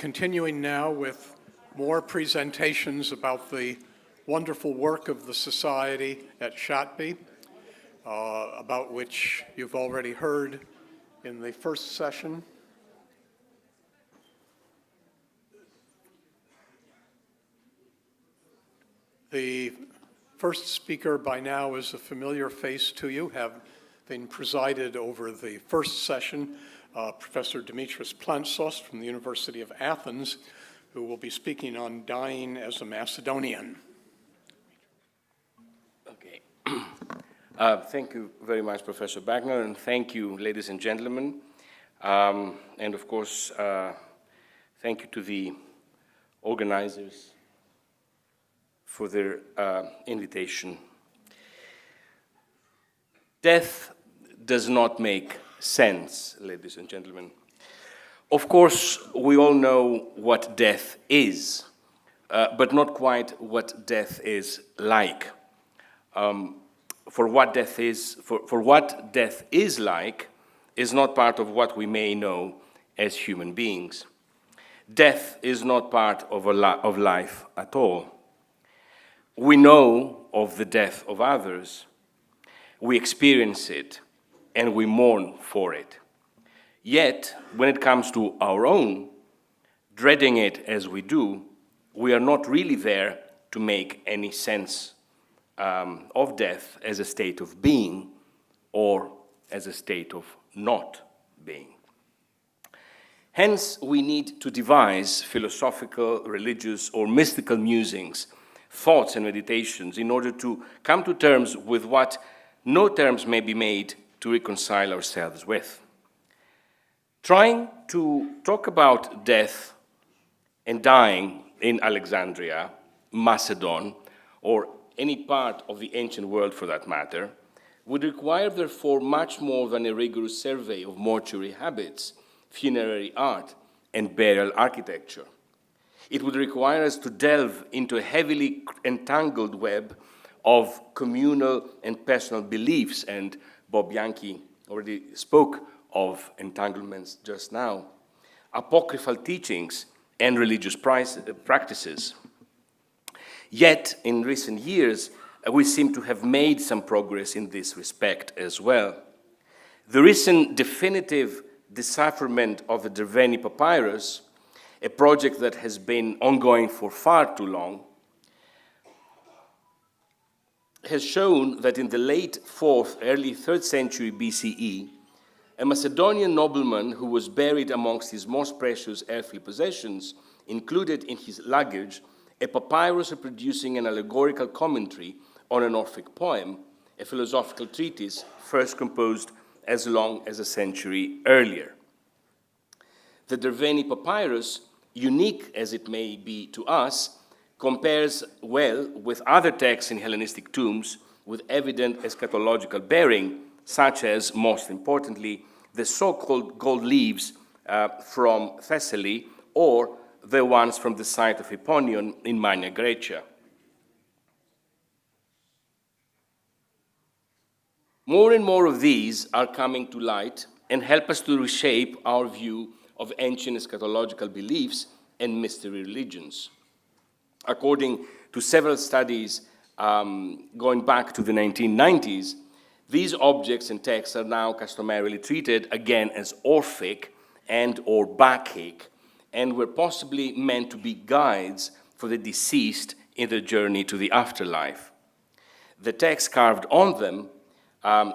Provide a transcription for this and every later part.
continuing now with more presentations about the wonderful work of the Society at Shotby, about which you've already heard in the first session. The first speaker by now is a familiar face to you, having presided over the first session, Professor Dimitris Plantsos from the University of Athens, who will be speaking on dying as a Macedonian. Okay. Thank you very much, Professor Wagner, and thank you, ladies and gentlemen. And of course, thank you to the organizers for their invitation. Death does not make sense, ladies and gentlemen. Of course, we all know what death is, but not quite what death is like. For what death is like is not part of what we may know as human beings. Death is not part of life at all. We know of the death of others, we experience it, and we mourn for it. Yet, when it comes to our own, dreading it as we do, we are not really there to make any sense of death as a state of being or as a state of not being. Hence, we need to devise philosophical, religious, or mystical musings, thoughts and meditations in order to come to terms with what no terms may be made to reconcile ourselves with. Trying to talk about death and dying in Alexandria, Macedon, or any part of the ancient world for that matter, would require therefore much more than a rigorous survey of mortuary habits, funerary art, and burial architecture. It would require us to delve into a heavily entangled web of communal and personal beliefs, and Bob Yankee already spoke of entanglements just now, apocryphal teachings, and religious practices. Yet, in recent years, we seem to have made some progress in this respect as well. The recent definitive decipherment of the Derveni Papyrus, a project that has been ongoing for far too long, has shown that in the late 4th, early 3rd century BCE, a Macedonian nobleman who was buried amongst his most precious earthly possessions included in his luggage a papyrus reproducing an allegorical commentary on an Orphic poem, a philosophical treatise first composed as long as a century earlier. The Derveni Papyrus, unique as it may be to us, compares well with other texts in Hellenistic tombs with evident eschatological bearing, such as, most importantly, the so-called gold leaves from Thessaly, or the ones from the site of Hipponion in Magna Graecia. More and more of these are coming to light and help us to reshape our view of ancient eschatological beliefs and mystery religions. According to several studies going back to the 1990s, these objects and texts are now customarily treated again as Orphic and or Bacchic, and were possibly meant to be guides for the deceased in their journey to the afterlife. The texts carved on them,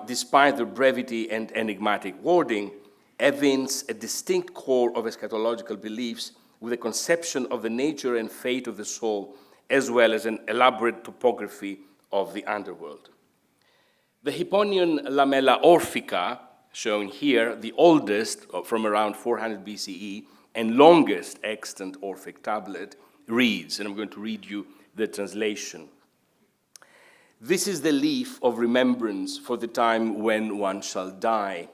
despite their brevity and enigmatic wording, evince a distinct core of eschatological beliefs with a conception of the nature and fate of the soul, as well as an elaborate topography of the underworld. The Hipponian Lamella Orphica, shown here, the oldest from around 400 BCE and longest extant Orphic tablet, reads, and I'm going to read you the translation. This is the leaf of remembrance for the time when one shall die.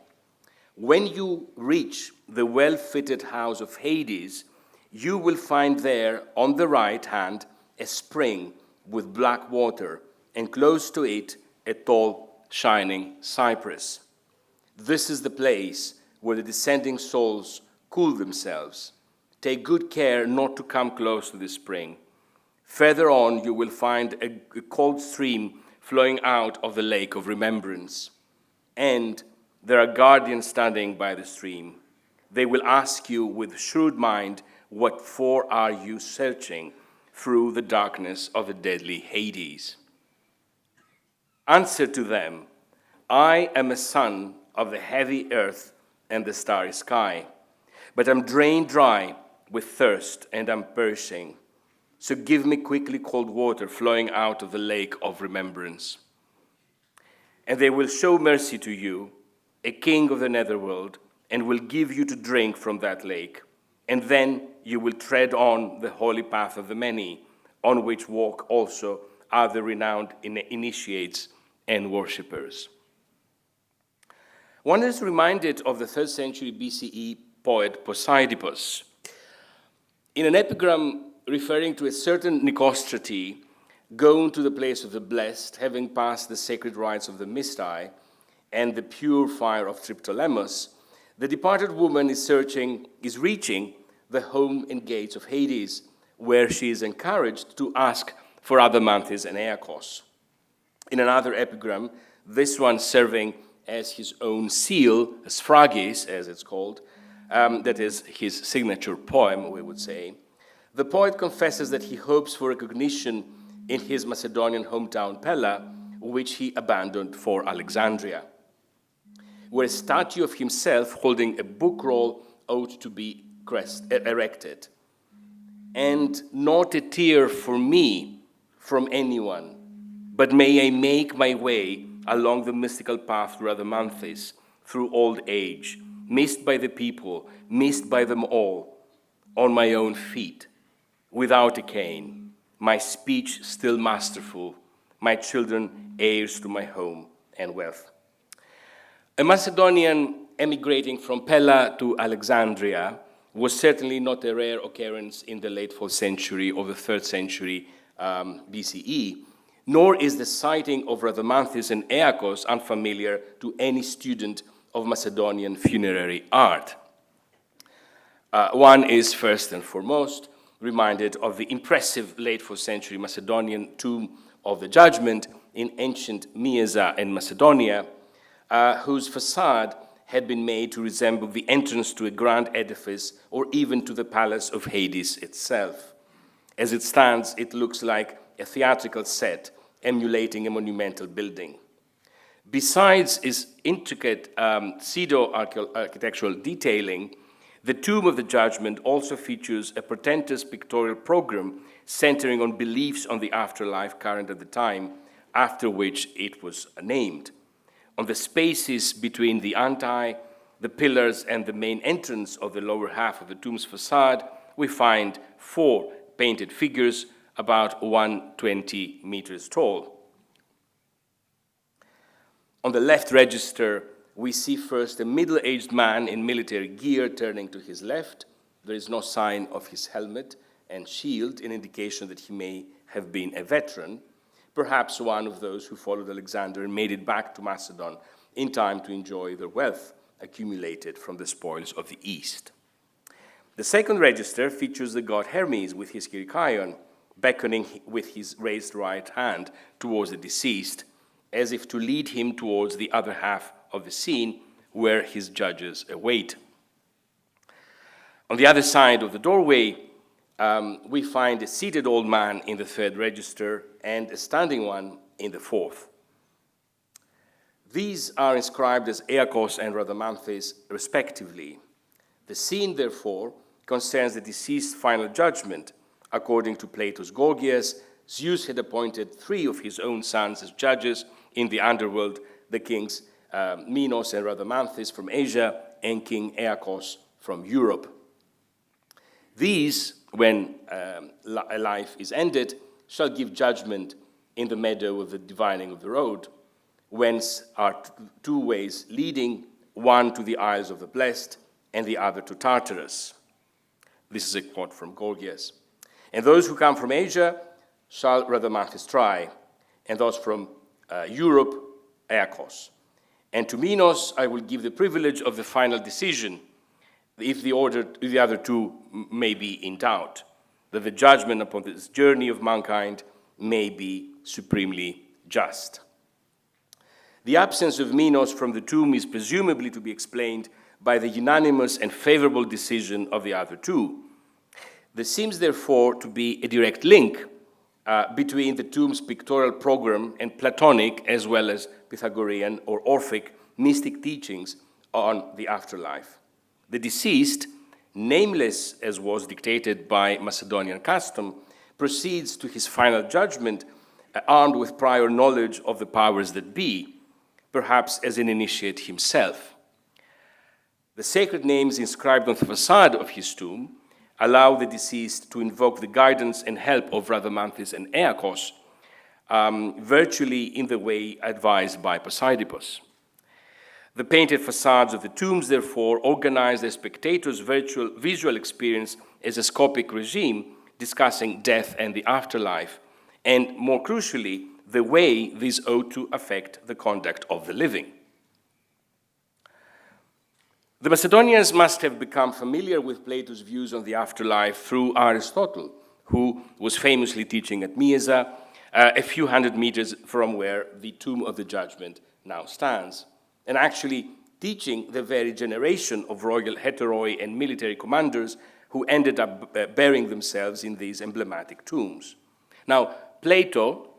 When you reach the well-fitted house of Hades, you will find there on the right hand a spring with black water, and close to it a tall, shining cypress. This is the place where the descending souls cool themselves. Take good care not to come close to the spring. Further on, you will find a cold stream flowing out of the lake of remembrance. And there are guardians standing by the stream. They will ask you with shrewd mind, what for are you searching through the darkness of the deadly Hades? Answer to them, I am a son of the heavy earth and the starry sky, but I'm drained dry with thirst and I'm perishing. So give me quickly cold water flowing out of the lake of remembrance. And they will show mercy to you, a king of the netherworld, and will give you to drink from that lake. And then you will tread on the holy path of the many, on which walk also are the renowned initiates and worshippers. One is reminded of the 3rd century BCE poet Poseidipus. In an epigram referring to a certain Nicostrati, going to the place of the blessed, having passed the sacred rites of the Mystae and the pure fire of Triptolemus, the departed woman is reaching the home and gates of Hades, where she is encouraged to ask for Rhadamanthys and Aeacos. In another epigram, this one serving as his own seal, as Phragis, as it's called, that is his signature poem, we would say, the poet confesses that he hopes for recognition in his Macedonian hometown Pella, which he abandoned for Alexandria, where a statue of himself holding a book roll ought to be erected. And not a tear for me from anyone, but may I make my way along the mystical path to Rhadamanthys through old age, missed by the people, missed by them all, on my own feet, without a cane, my speech still masterful, my children heirs to my home and wealth. A Macedonian emigrating from Pella to Alexandria was certainly not a rare occurrence in the late 4th century or the 3rd century BCE, nor is the sighting of Rhadamanthys and Aeacos unfamiliar to any student of Macedonian funerary art. One is first and foremost reminded of the impressive late 4th century Macedonian tomb of the Judgment in ancient Mieza and Macedonia, whose facade had been made to resemble the entrance to a grand edifice or even to the palace of Hades itself. As it stands, it looks like a theatrical set emulating a monumental building. Besides its intricate pseudo-architectural detailing, the Tomb of the Judgment also features a portentous pictorial program centering on beliefs on the afterlife current at the time, after which it was named. On the spaces between the antae, the pillars, and the main entrance of the lower half of the tomb's facade, we find 4 painted figures about 120 meters tall. On the left register, we see first a middle-aged man in military gear turning to his left. There is no sign of his helmet and shield, an indication that he may have been a veteran, perhaps one of those who followed Alexander and made it back to Macedon in time to enjoy the wealth accumulated from the spoils of the East. The second register features the god Hermes with his Kyrikion, beckoning with his raised right hand towards the deceased, as if to lead him towards the other half of the scene where his judges await. On the other side of the doorway, we find a seated old man in the third register and a standing one in the fourth. These are inscribed as Aeacos and Rhadamanthys, respectively. The scene, therefore, concerns the deceased's final judgment. According to Plato's Gorgias, Zeus had appointed 3 of his own sons as judges in the underworld, the kings Minos and Rhadamanthys from Asia and King Aeacos from Europe. These, when a life is ended, shall give judgment in the meadow of the dividing of the road, whence are 2 ways leading, one to the Isles of the Blessed and the other to Tartarus. This is a quote from Gorgias. And those who come from Asia shall Rhadamanthys try, and those from Europe, Aeacos. And to Minos I will give the privilege of the final decision. if the other two may be in doubt, that the judgment upon this journey of mankind may be supremely just. The absence of Minos from the tomb is presumably to be explained by the unanimous and favorable decision of the other two. There seems, therefore, to be a direct link between the tomb's pictorial program and Platonic, as well as Pythagorean or Orphic, mystic teachings on the afterlife. The deceased, nameless as was dictated by Macedonian custom, proceeds to his final judgment armed with prior knowledge of the powers that be, perhaps as an initiate himself. The sacred names inscribed on the facade of his tomb allow the deceased to invoke the guidance and help of Rhadamanthys and Aeacos, virtually in the way advised by Poseidipus. The painted facades of the tombs, therefore, organize the spectator's visual experience as a scopic regime discussing death and the afterlife, and more crucially, the way these ought to affect the conduct of the living. The Macedonians must have become familiar with Plato's views on the afterlife through Aristotle, who was famously teaching at Myesa, a few hundred meters from where the Tomb of the Judgment now stands, and actually teaching the very generation of royal heteroi and military commanders who ended up burying themselves in these emblematic tombs. Now, Plato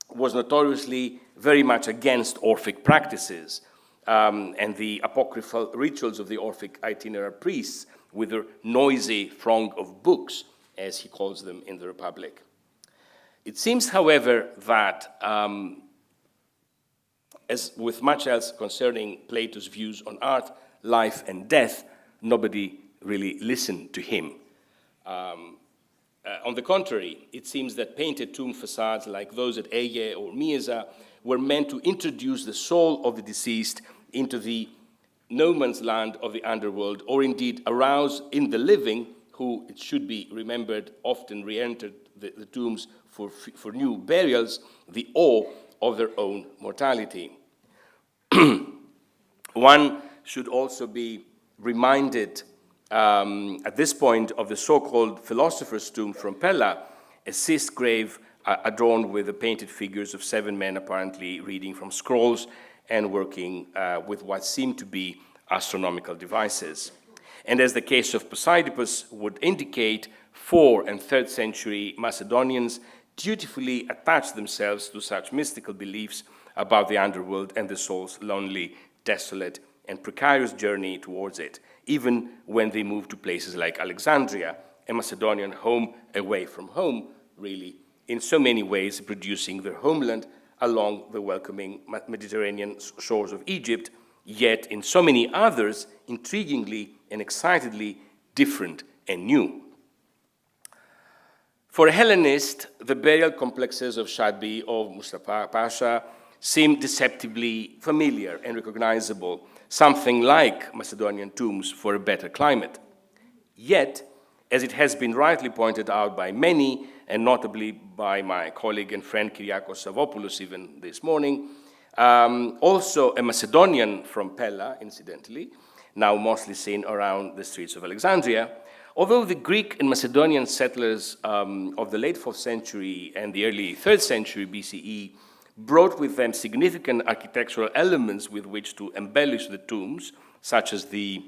was notoriously very much against Orphic practices and the apocryphal rituals of the Orphic itinerant priests with their noisy throng of books, as he calls them in the Republic. It seems, however, that as with much else concerning Plato's views on art, life, and death, nobody really listened to him. On the contrary, it seems that painted tomb facades like those at Aie or Myesa were meant to introduce the soul of the deceased into the no man's land of the underworld, or indeed arouse in the living, who, it should be remembered, often re-entered the tombs for new burials, the awe of their own mortality. One should also be reminded at this point of the so-called philosopher's tomb from Pella, a cist grave adorned with the painted figures of 7 men apparently reading from scrolls and working with what seemed to be astronomical devices. And as the case of Poseidipus would indicate, 4th and 3rd century Macedonians dutifully attached themselves to such mystical beliefs about the underworld and the soul's lonely, desolate, and precarious journey towards it, even when they moved to places like Alexandria, a Macedonian home away from home, really, in so many ways producing their homeland along the welcoming Mediterranean shores of Egypt, yet in so many others, intriguingly and excitedly different and new. For a Hellenist, the burial complexes of Shadbi or Mustafa Pasha seem deceptively familiar and recognizable, something like Macedonian tombs for a better climate. Yet, as it has been rightly pointed out by many, and notably by my colleague and friend Kyriakos Savopoulos even this morning, also a Macedonian from Pella, incidentally, now mostly seen around the streets of Alexandria, although the Greek and Macedonian settlers of the late 4th century and the early 3rd century BCE brought with them significant architectural elements with which to embellish the tombs, such as the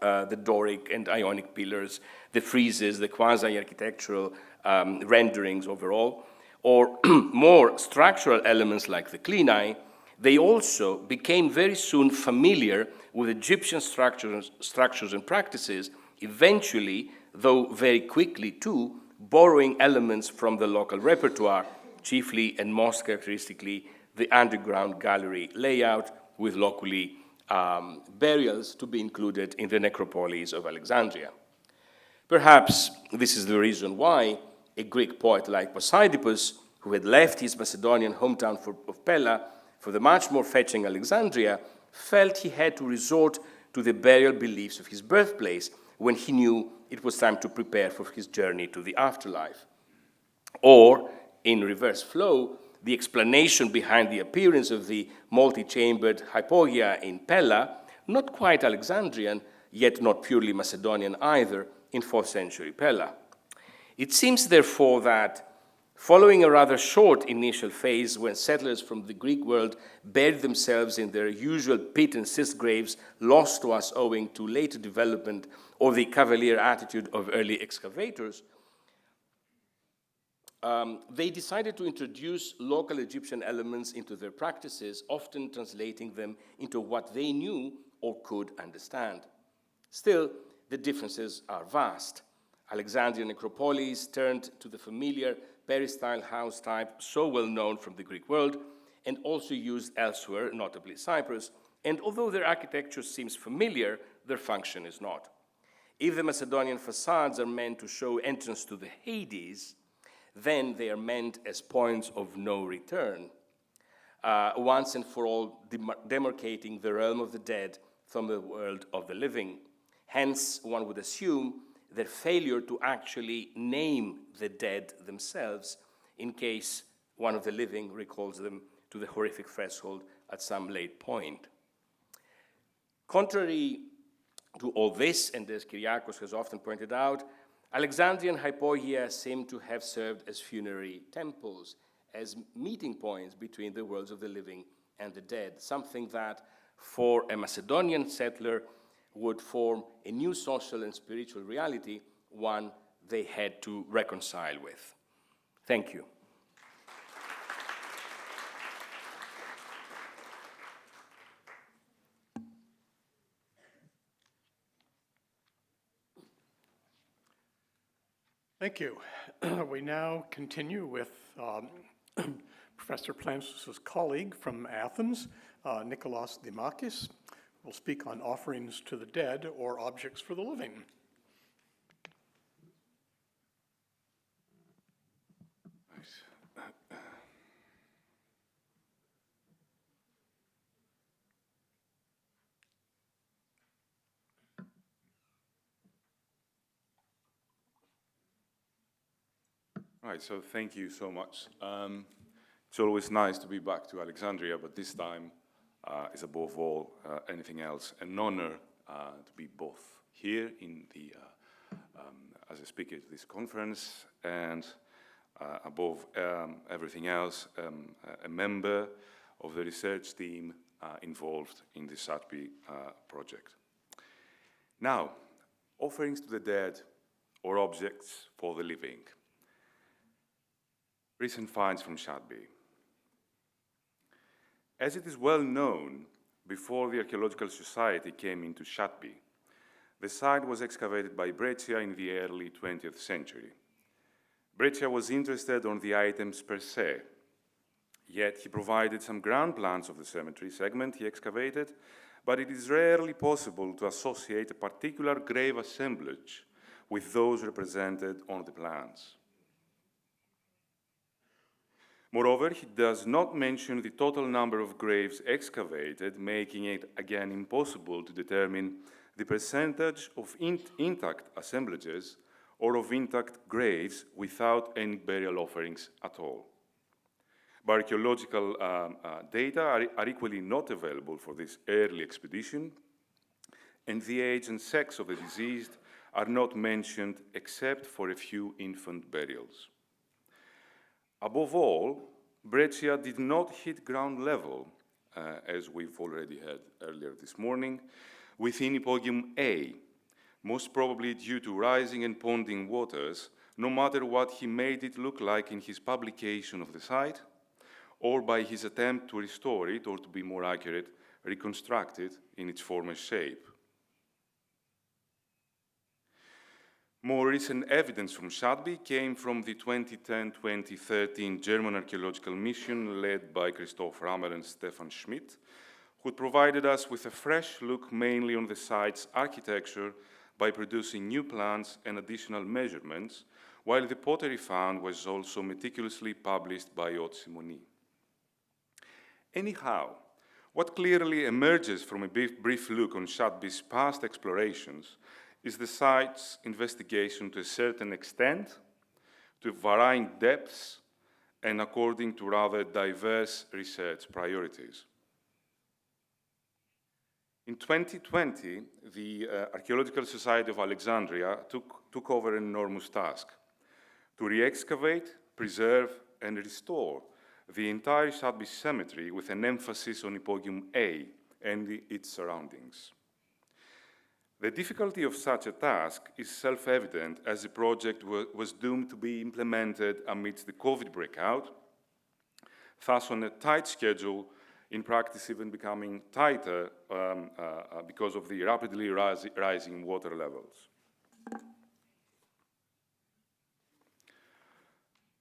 Doric and Ionic pillars, the friezes, the quasi-architectural renderings overall, or more structural elements like the clinae, they also became very soon familiar with Egyptian structures and practices, eventually, though very quickly too, borrowing elements from the local repertoire, chiefly and most characteristically the underground gallery layout with locally burials to be included in the necropolis of Alexandria. Perhaps this is the reason why a Greek poet like Poseidipus, who had left his Macedonian hometown of Pella for the much more fetching Alexandria, felt he had to resort to the burial beliefs of his birthplace when he knew it was time to prepare for his journey to the afterlife. Or, in reverse flow, the explanation behind the appearance of the multi-chambered hypogia in Pella, not quite Alexandrian, yet not purely Macedonian either, in 4th century Pella. It seems, therefore, that following a rather short initial phase when settlers from the Greek world buried themselves in their usual pit and cist graves, lost to us owing to later development or the cavalier attitude of early excavators, they decided to introduce local Egyptian elements into their practices, often translating them into what they knew or could understand. Still, the differences are vast. Alexandrian necropolis turned to the familiar peristyle house type so well known from the Greek world and also used elsewhere, notably Cyprus, and although their architecture seems familiar, their function is not. If the Macedonian facades are meant to show entrance to the Hades, then they are meant as points of no return, once and for all demarcating the realm of the dead from the world of the living. Hence, one would assume their failure to actually name the dead themselves in case one of the living recalls them to the horrific threshold at some late point. Contrary to all this, and as Kyriakos has often pointed out, Alexandrian hypogeia seem to have served as funerary temples, as meeting points between the worlds of the living and the dead, something that, for a Macedonian settler, would form a new social and spiritual reality, one they had to reconcile with. Thank you. Thank you. We now continue with Professor Plansos' colleague from Athens, Nicholas Dimakis, will speak on offerings to the dead or objects for the living. Right, so thank you so much. It's always nice to be back to Alexandria, but this time is above all anything else an honor to be both here in the as a speaker to this conference and above everything else a member of the research team involved in the Shadbi project. Now, offerings to the dead or objects for the living. Recent finds from Shadbi. As it is well known, before the Archaeological Society came into Shadbi, the site was excavated by Breccia in the early 20th century. Breccia was interested on the items per se, yet he provided some ground plans of the cemetery segment he excavated, but it is rarely possible to associate a particular grave assemblage with those represented on the plans. Moreover, he does not mention the total number of graves excavated, making it again impossible to determine the percentage of intact assemblages or of intact graves without any burial offerings at all. But archaeological data are equally not available for this early expedition, and the age and sex of the deceased are not mentioned except for a few infant burials. Above all, Breccia did not hit ground level, as we've already heard earlier this morning, within Hypogeum A, most probably due to rising and ponding waters, no matter what he made it look like in his publication of the site, or by his attempt to restore it, or to be more accurate, reconstruct it in its former shape. More recent evidence from Shadbi came from the 2010-2013 German archaeological mission led by Christoph Rammer and Stefan Schmidt, who provided us with a fresh look mainly on the site's architecture by producing new plans and additional measurements, while the pottery found was also meticulously published by Haute Simony. Anyhow, what clearly emerges from a brief look on Shadbi's past explorations is the site's investigation to a certain extent, to varying depths, and according to rather diverse research priorities. In 2020, the Archaeological Society of Alexandria took over an enormous task to re-excavate, preserve, and restore the entire Shadbi cemetery with an emphasis on Hypogeum A and its surroundings. The difficulty of such a task is self-evident as the project was doomed to be implemented amidst the COVID breakout, thus on a tight schedule, in practice even becoming tighter because of the rapidly rising water levels.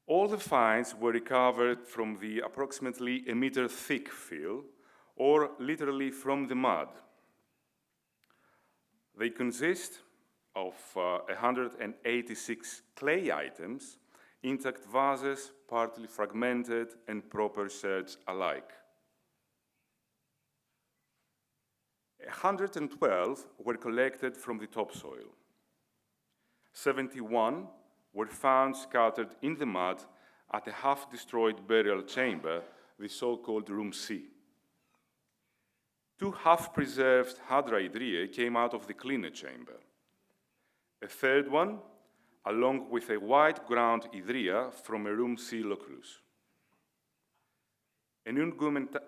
All the finds were recovered from the approximately a meter thick fill, or literally from the mud. They consist of 186 clay items, intact vases, partly fragmented, and proper sherds alike. 112 were collected from the topsoil. 71 were found scattered in the mud at a half-destroyed burial chamber, the so-called Room C. 2 half-preserved Hadraidriae came out of the cleaner chamber. A third one, along with a white ground Idria from a Room C loculus. An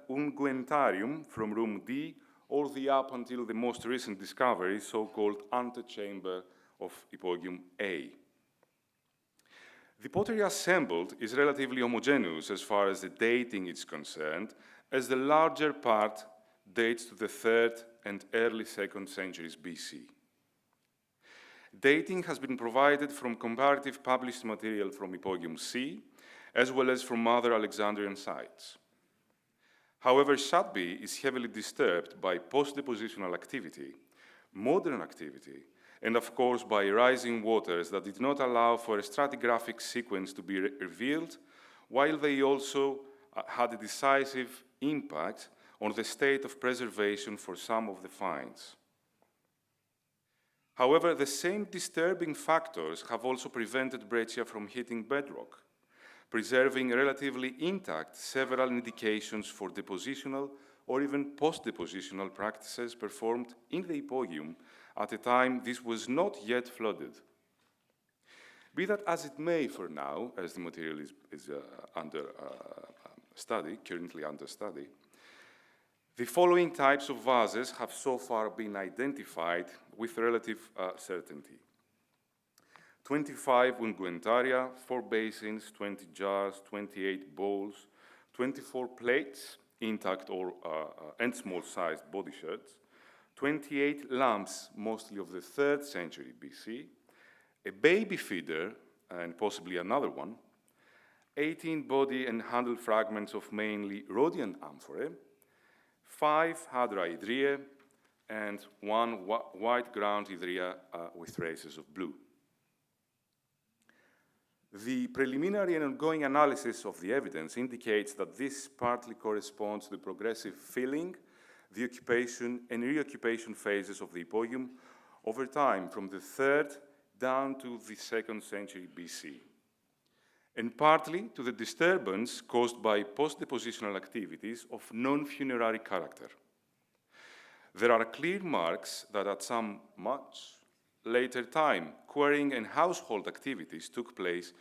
unguentarium from Room D, all the up until the most recent discovery, so-called antechamber of Hypogeum A. The pottery assembled is relatively homogeneous as far as the dating is concerned, as the larger part dates to the 3rd and early 2nd centuries BC. Dating has been provided from comparative published material from Hypogeum C, as well as from other Alexandrian sites. However, Shadbi is heavily disturbed by post-depositional activity, modern activity, and of course by rising waters that did not allow for a stratigraphic sequence to be revealed, while they also had a decisive impact on the state of preservation for some of the finds. However, the same disturbing factors have also prevented breccia from hitting bedrock, preserving relatively intact several indications for depositional or even post-depositional practices performed in the Hypogeum at a time this was not yet flooded. Be that as it may for now, as the material is under study, currently under study, the following types of vases have so far been identified with relative certainty. 25 unguentaria, 4 basins, 20 jars, 28 bowls, 24 plates, intact or and small-sized body sherds, 28 lamps, mostly of the 3rd century BC, a baby feeder, and possibly another one, 18 body and handle fragments of mainly Rhodian amphorae, 5 Hadraidriae, and 1 white ground Idria with traces of blue. The preliminary and ongoing analysis of the evidence indicates that this partly corresponds to the progressive filling, the occupation and reoccupation phases of the Hypogeum over time from the 3rd down to the 2nd century BC, and partly to the disturbance caused by post-depositional activities of non-funerary character. There are clear marks that at some much later time, quarrying and household activities took place,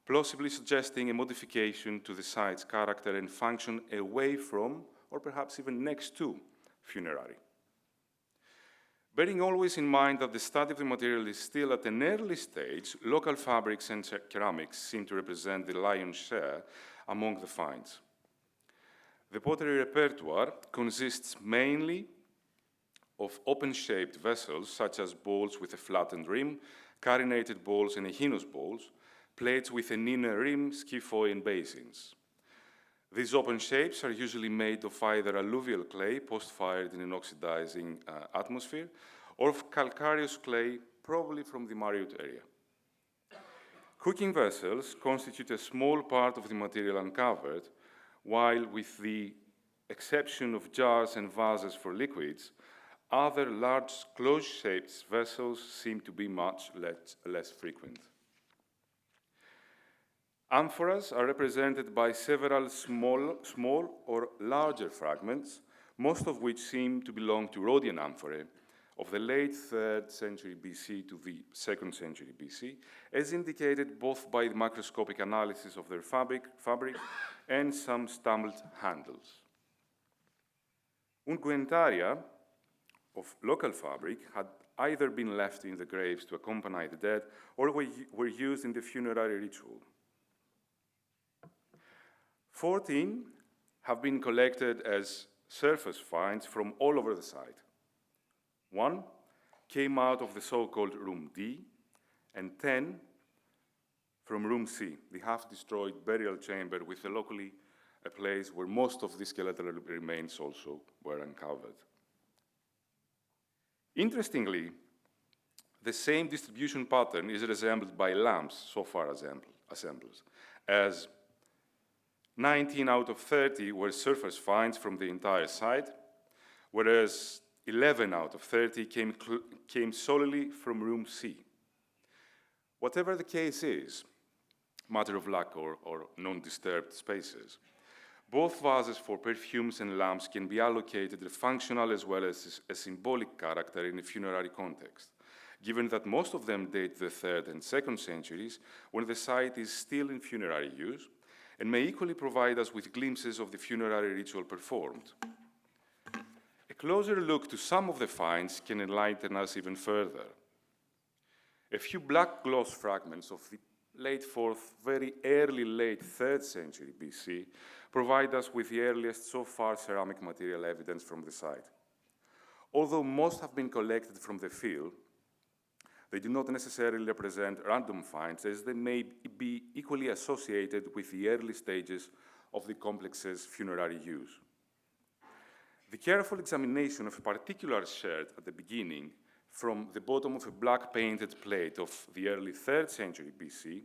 plausibly suggesting a modification to the site's character and function away from, or perhaps even next to, funerary. Bearing always in mind that the study of the material is still at an early stage, local fabrics and ceramics seem to represent the lion's share among the finds. The pottery repertoire consists mainly of open-shaped vessels, such as bowls with a flattened rim, carinated bowls and echinos bowls, plates with an inner rim, skiphoi, and basins. These open shapes are usually made of either alluvial clay, post-fired in an oxidizing atmosphere, or of calcareous clay, probably from the Mariut area. Cooking vessels constitute a small part of the material uncovered, while with the exception of jars and vases for liquids, other large close-shaped vessels seem to be much less frequent. Amphoras are represented by several small or larger fragments, most of which seem to belong to Rhodian amphorae of the late 3rd century BC to the 2nd century BC, as indicated both by the macroscopic analysis of their fabric and some stamped handles. Unguentaria of local fabric had either been left in the graves to accompany the dead or were used in the funerary ritual. 14 have been collected as surface finds from all over the site. 1 came out of the so-called room D, and 10 from room C, the half-destroyed burial chamber with locally a place where most of the skeletal remains also were uncovered. Interestingly, the same distribution pattern is resembled by lamps so far assembled, as 19 out of 30 were surface finds from the entire site, whereas 11 out of 30 came solely from room C. Whatever the case is, matter of luck or non-disturbed spaces, both vases for perfumes and lamps can be allocated a functional as well as a symbolic character in a funerary context, given that most of them date the 3rd and 2nd centuries, when the site is still in funerary use, and may equally provide us with glimpses of the funerary ritual performed. A closer look to some of the finds can enlighten us even further. A few black gloss fragments of the late 4th, very early late 3rd century BC provide us with the earliest so far ceramic material evidence from the site. Although most have been collected from the field, they do not necessarily represent random finds, as they may be equally associated with the early stages of the complex's funerary use. The careful examination of a particular shirt at the beginning from the bottom of a black painted plate of the early 3rd century BC,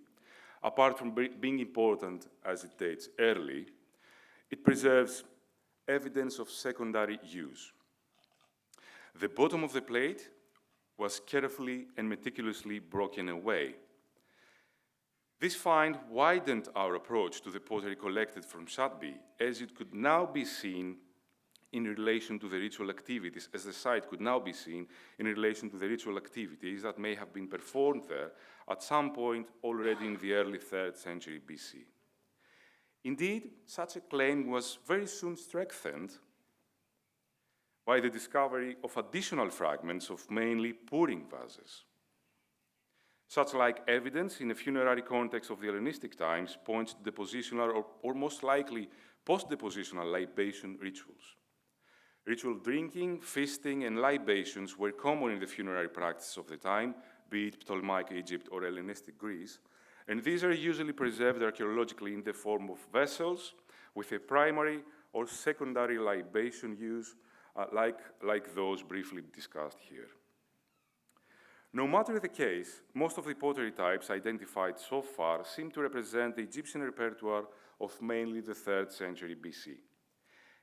apart from being important as it dates early, it preserves evidence of secondary use. The bottom of the plate was carefully and meticulously broken away. This find widened our approach to the pottery collected from Shadbi, as it could now be seen in relation to the ritual activities, as the site could now be seen in relation to the ritual activities that may have been performed there at some point already in the early 3rd century BC. Indeed, such a claim was very soon strengthened by the discovery of additional fragments of mainly pouring vases. Such like evidence in a funerary context of the Hellenistic times points to depositional or most likely post-depositional libation rituals. Ritual drinking, feasting, and libations were common in the funerary practice of the time, be it Ptolemaic Egypt or Hellenistic Greece, and these are usually preserved archaeologically in the form of vessels with a primary or secondary libation use, like those briefly discussed here. No matter the case, most of the pottery types identified so far seem to represent the Egyptian repertoire of mainly the 3rd century BC.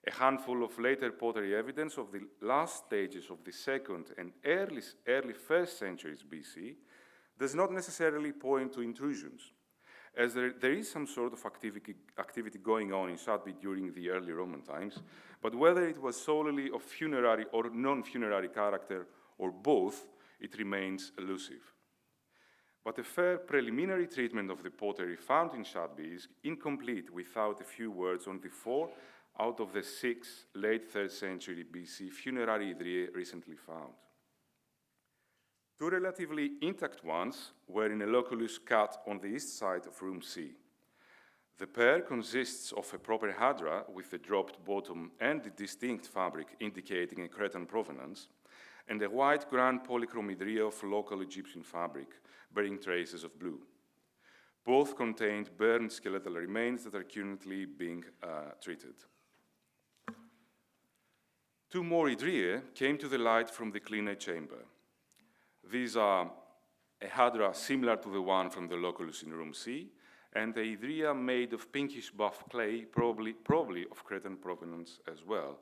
A handful of later pottery evidence of the last stages of the 2nd and early 1st centuries BC does not necessarily point to intrusions, as there is some sort of activity going on in Shadbi during the early Roman times, but whether it was solely of funerary or non-funerary character or both, it remains elusive. But a fair preliminary treatment of the pottery found in Shadbi is incomplete without a few words on the 4 out of the 6 late 3rd century BC funerary idriae recently found. 2 relatively intact ones were in a loculus cut on the east side of room C. The pair consists of a proper hadra with a dropped bottom and a distinct fabric indicating a Cretan provenance, and a white grand polychrome idria of local Egyptian fabric bearing traces of blue. Both contained burned skeletal remains that are currently being treated. 2 more idriae came to the light from the Cleanite chamber. These are a hadra similar to the one from the loculus in room C, and a idria made of pinkish buff clay, probably of Cretan provenance as well,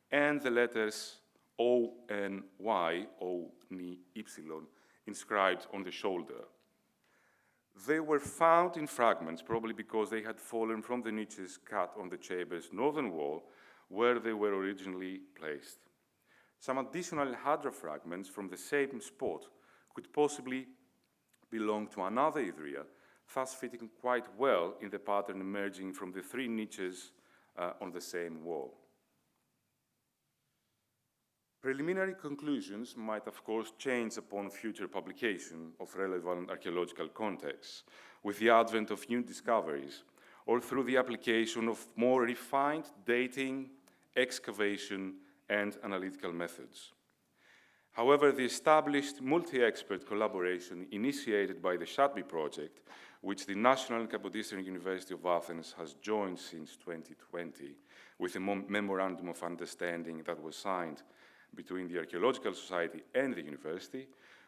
and the letters O N Y, O N Y, inscribed on the shoulder. They were found in fragments, probably because they had fallen from the niches cut on the chamber's northern wall, where they were originally placed. Some additional hadra fragments from the same spot could possibly belong to another area, thus fitting quite well in the pattern emerging from the three niches on the same wall. Preliminary conclusions might, of course, change upon future publication of relevant archaeological contexts, with the advent of new discoveries, or through the application of more refined dating, excavation, and analytical methods. However, the established multi-expert collaboration initiated by the Shahdt project, which the National Capodistria University of Athens has joined since 2020, with a memorandum of understanding that was signed between the Archaeological Society and the university,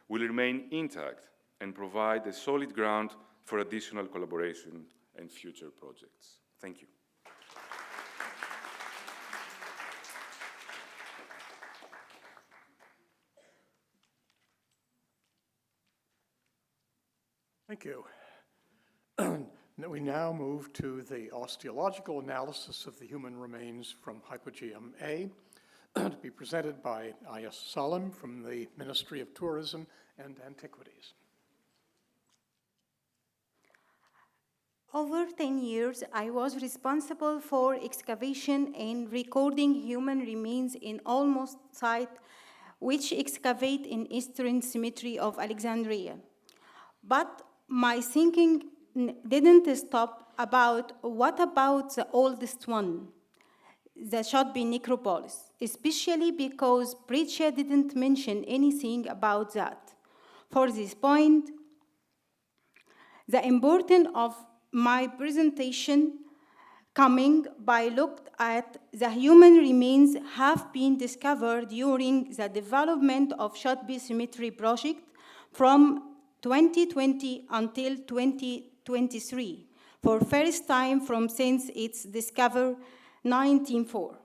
will remain intact and provide a solid ground for additional collaboration and future projects. Thank you. Thank you. We now move to the osteological analysis of the human remains from Hypogeum A, to be presented by Ayas Salim from the Ministry of Tourism and Antiquities. Over 10 years, I was responsible for excavation and recording human remains in almost site which excavate in Eastern Cemetery of Alexandria. But my thinking didn't stop about what about the oldest one, the Shahdt necropolis, especially because Breccia didn't mention anything about that. For this point, the importance of my presentation coming by looked at the human remains have been discovered during the development of Shahdt Cemetery project from 2020 until 2023, for first time from since its discovery 1904.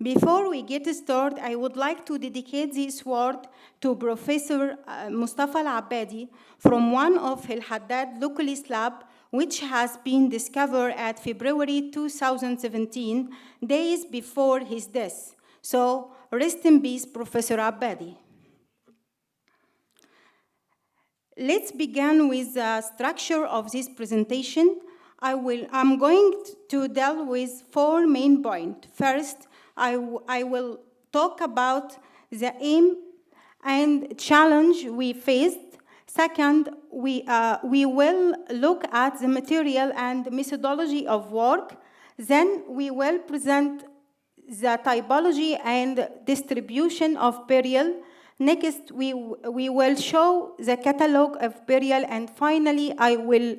Before we get started, I would like to dedicate this word to Professor Mustapha Al-Abadi from one of Al-Haddad localist lab, which has been discovered at February 2017, days before his death. So rest in peace, Professor Abadi. Let's begin with the structure of this presentation. I'm going to deal with 4 main points. First, I will talk about the aim and challenge we faced. Second, we will look at the material and methodology of work. Then we will present the typology and distribution of burial. Next, we will show the catalog of burial. And finally, I will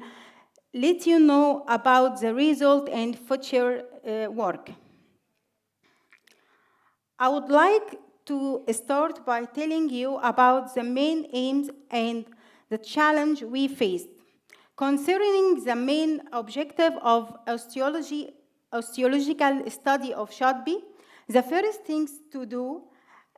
let you know about the result and future work. I would like to start by telling you about the main aims and the challenge we faced. Concerning the main objective of osteological study of Shahdt, the first things to do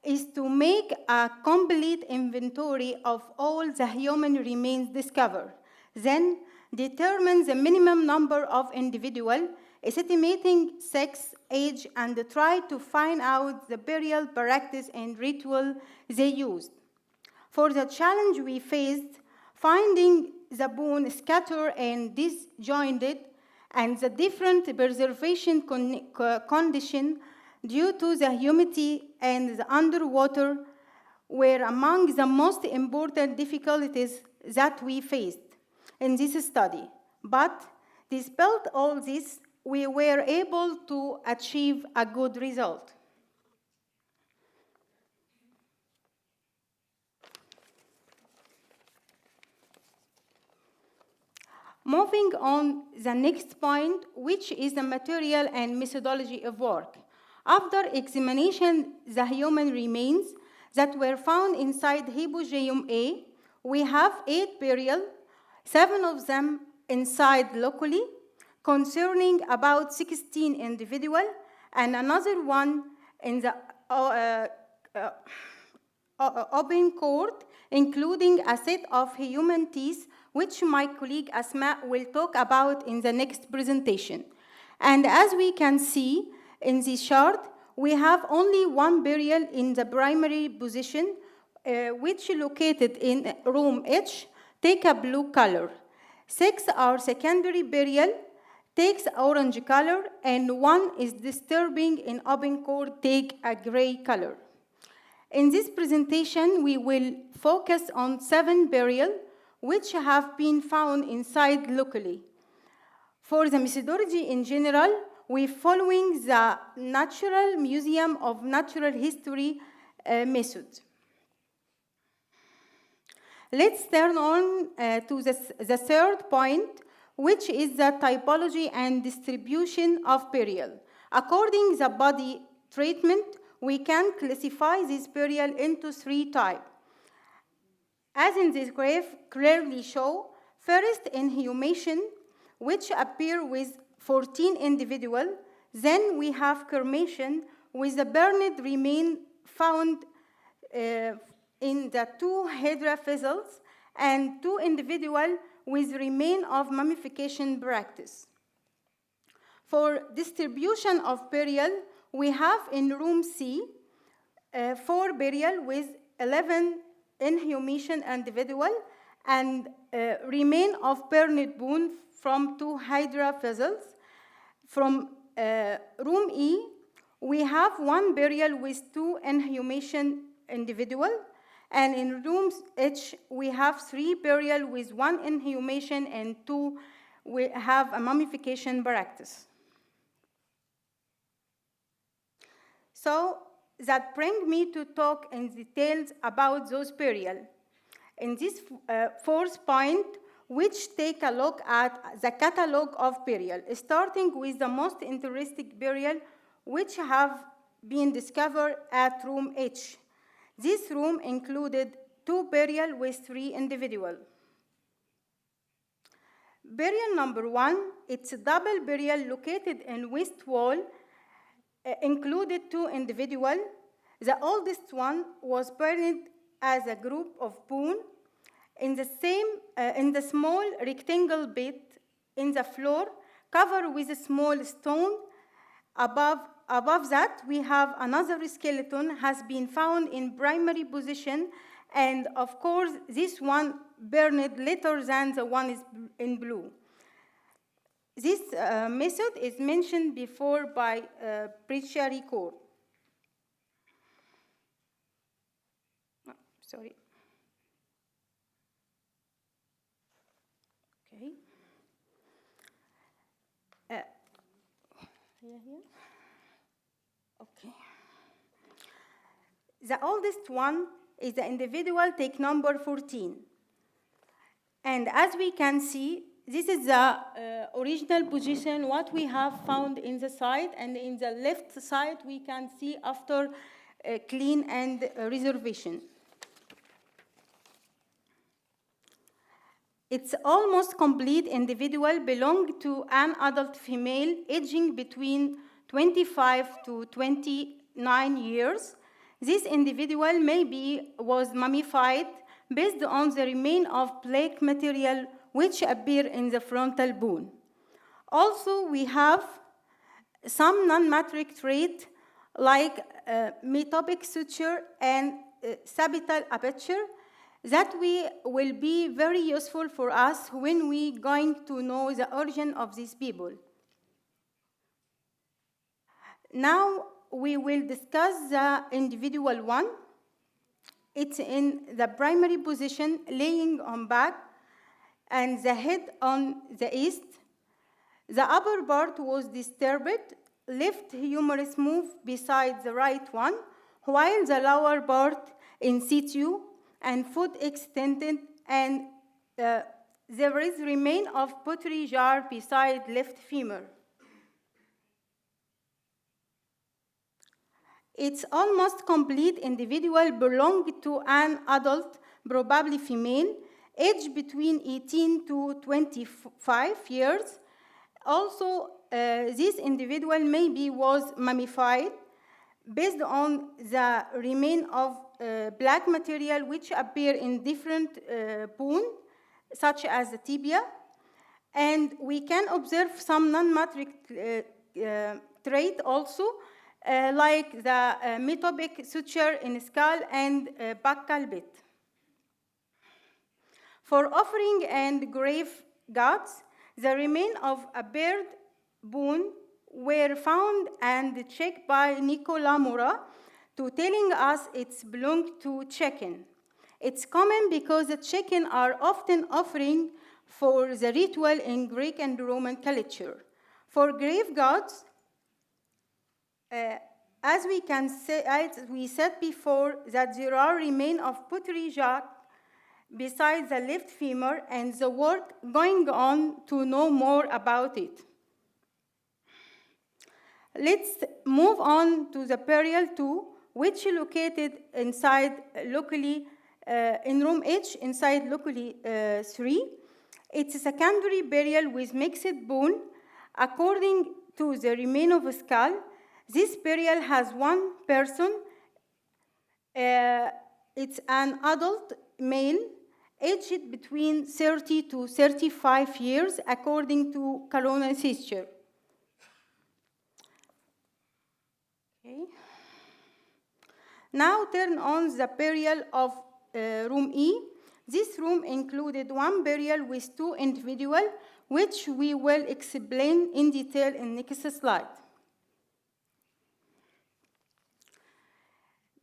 is to make a complete inventory of all the human remains discovered. Then determine the minimum number of individuals, estimating sex, age, and try to find out the burial practice and ritual they used. For the challenge we faced, finding the bone scattered and disjointed and the different preservation condition due to the humidity and the underwater were among the most important difficulties that we faced in this study. But despite all this, we were able to achieve a good result. Moving on the next point, which is the material and methodology of work. After examination the human remains that were found inside Hypogeum A, we have 8 burial, 7 of them inside locally, concerning about 16 individuals, and another one in the open court, including a set of human teeth, which my colleague Asma will talk about in the next presentation. And as we can see in this chart, we have only one burial in the primary position, which located in room H, take a blue color. 6 are secondary burial, takes orange color, and 1 is disturbing in open core, take a gray color. In this presentation, we will focus on 7 burial, which have been found inside locally. For the methodology in general, we're following the Natural Museum of Natural History method. Let's turn on to the third point, which is the typology and distribution of burial. According to the body treatment, we can classify this burial into 3 types. As in this graph clearly show, first inhumation, which appear with 14 individuals. Then we have cremation with the burned remain found in the 2 hydra vessels and 2 individuals with remain of mummification practice. For distribution of burial, we have in room C 4 burial with 11 inhumation individual and remain of burned bone from 2 hydra vessels. From room E, we have 1 burial with 2 inhumation individual, and in room H, we have 3 burial with 1 inhumation and 2 we have a mummification practice. So that brings me to talk in details about those burial. In this fourth point, which take a look at the catalog of burial, starting with the most interesting burial, which have been discovered at room H. This room included 2 burial with 3 individuals. Burial number 1, it's a double burial located in west wall, included 2 individuals. The oldest one was buried as a group of bone in the small rectangle bed in the floor, covered with a small stone. Above that, we have another skeleton has been found in primary position, and of course, this one burned later than the one is in blue. This method is mentioned before by Preacher Record. Sorry. Okay. Here. Okay. The oldest one is the individual take number 14. And as we can see, this is the original position, what we have found in the side, and in the left side, we can see after clean and reservation. It's almost complete individual belong to an adult female aging between 25 to 29 years. This individual maybe was mummified based on the remain of plaque material which appear in the frontal bone. Also, we have some non-matric trait like metopic suture and sabital aperture that will be very useful for us when we're going to know the origin of these people. Now we will discuss the individual one. It's in the primary position, laying on back, and the head on the east. The upper part was disturbed, left humerus moved beside the right one, while the lower part in situ and foot extended, and there is remain of pottery jar beside left femur. It's almost complete individual belong to an adult, probably female, aged between 18 to 25 years. Also, this individual maybe was mummified based on the remain of black material which appear in different bone, such as the tibia. And we can observe some non-matric trait also, like the metopic suture in skull and buccal bit. For offering and grave gods, the remains of a bird bone were found and checked by Nicolas Moura to telling us it's belonged to chicken. It's common because the chicken are often offering for the ritual in Greek and Roman culture. For grave gods, as we said before, that there are remains of pottery jar beside the left femur, and the work going on to know more about it. Let's move on to the burial 2, which is located inside locally in room H, inside locally 3. It's a secondary burial with mixed bone. According to the remain of a skull, this burial has one person. It's an adult male, aged between 30 to 35 years, according to coronal history. Okay. Now turn on the burial of room E. This room included one burial with 2 individuals, which we will explain in detail in next slide.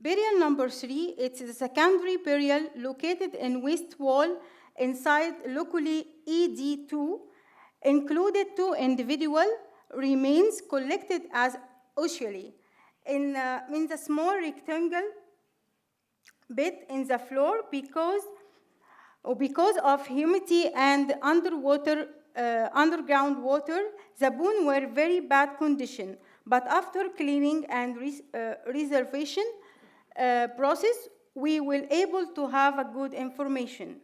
Burial number 3, it's a secondary burial located in west wall inside locally ED2, included 2 individual remains collected as ossually in the small rectangle bit in the floor because of humidity and underground water. The bone were very bad condition, but after cleaning and reservation process, we will able to have a good information.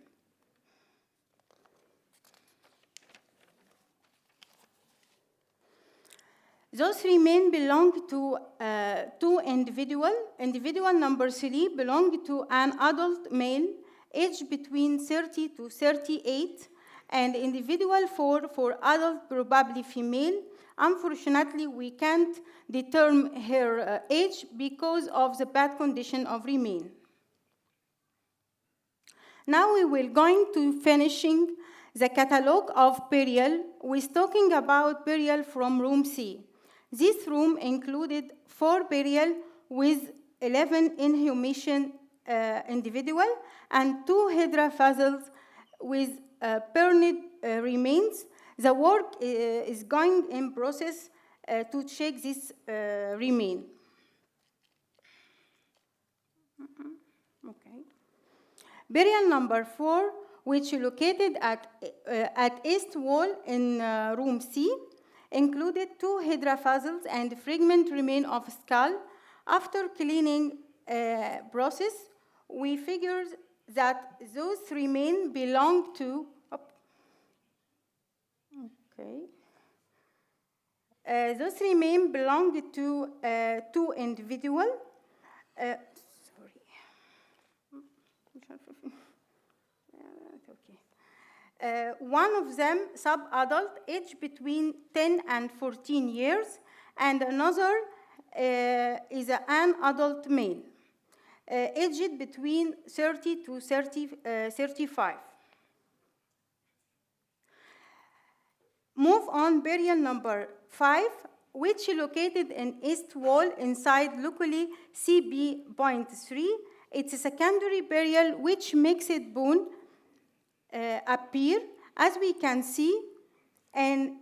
Those remains belong to 2 individuals. Individual number 3 belonged to an adult male aged between 30 to 38, and individual 4 for adult, probably female. Unfortunately, we can't determine her age because of the bad condition of remain. Now we will going to finishing the catalogue of burial with talking about burial from room C. This room included 4 burial with 11 inhumation individual and 2 hydra vessels with burned remains. The work is going in process to check this remain. Okay. Burial number 4, which is located at east wall in room C, included 2 hydra vessels and fragment remain of skull. After cleaning process, we figured that those remains belong to those remains belong to 2 individuals. One of them sub-adult, aged between 10 and 14 years, and another is an adult male, aged between 30 to 35. Move on, burial number 5, which is located in east wall inside locally CB.3. It's a secondary burial which makes it bone appear, as we can see, and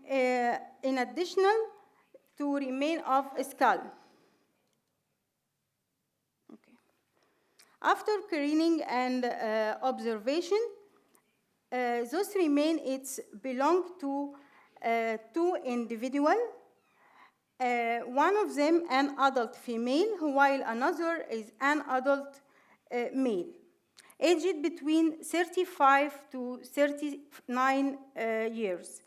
in addition to remain of a skull. Okay. After cleaning and observation, those remains belong to 2 individuals. One of them an adult female, while another is an adult male, aged between 35 to 39 years.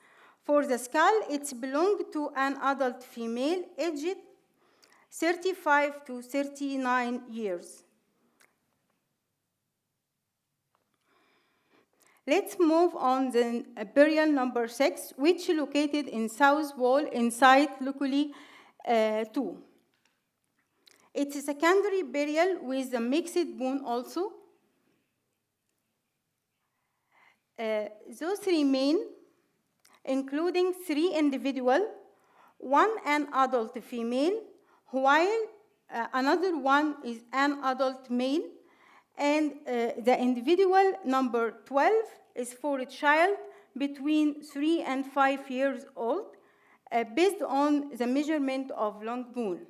For the skull, it belongs to an adult female, aged 35 to 39 years. Let's move on the burial number 6, which is located in South Wall inside locally 2. It's a secondary burial with a mixed bone also. Those remain, including 3 individuals, 1 an adult female, while another one is an adult male, and the individual number 12 is for a child between 3 and 5 years old, based on the measurement of long bone.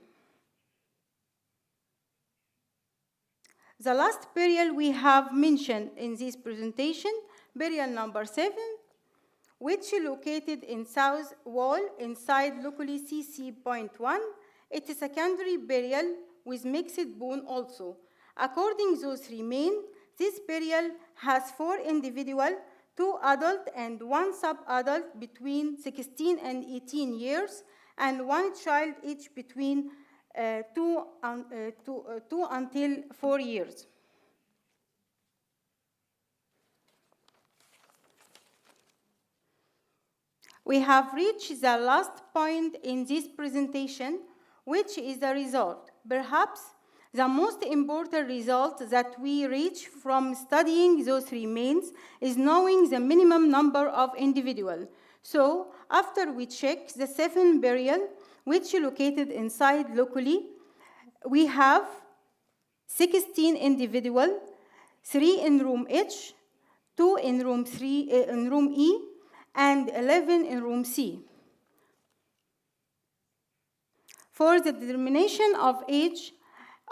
The last burial we have mentioned in this presentation, burial number 7, which is located in South Wall inside locally CC.1. It is a secondary burial with mixed bone also. According to those remain, this burial has 4 individuals, 2 adult and 1 sub-adult between 16 and 18 years, and 1 child each between 2 until 4 years. We have reached the last point in this presentation, which is the result. Perhaps the most important result that we reach from studying those remains is knowing the minimum number of individuals. So, after we check the 7 burial, which is located inside locally, we have 16 individuals, 3 in room H, 2 in room E, and 11 in room C. For the determination of age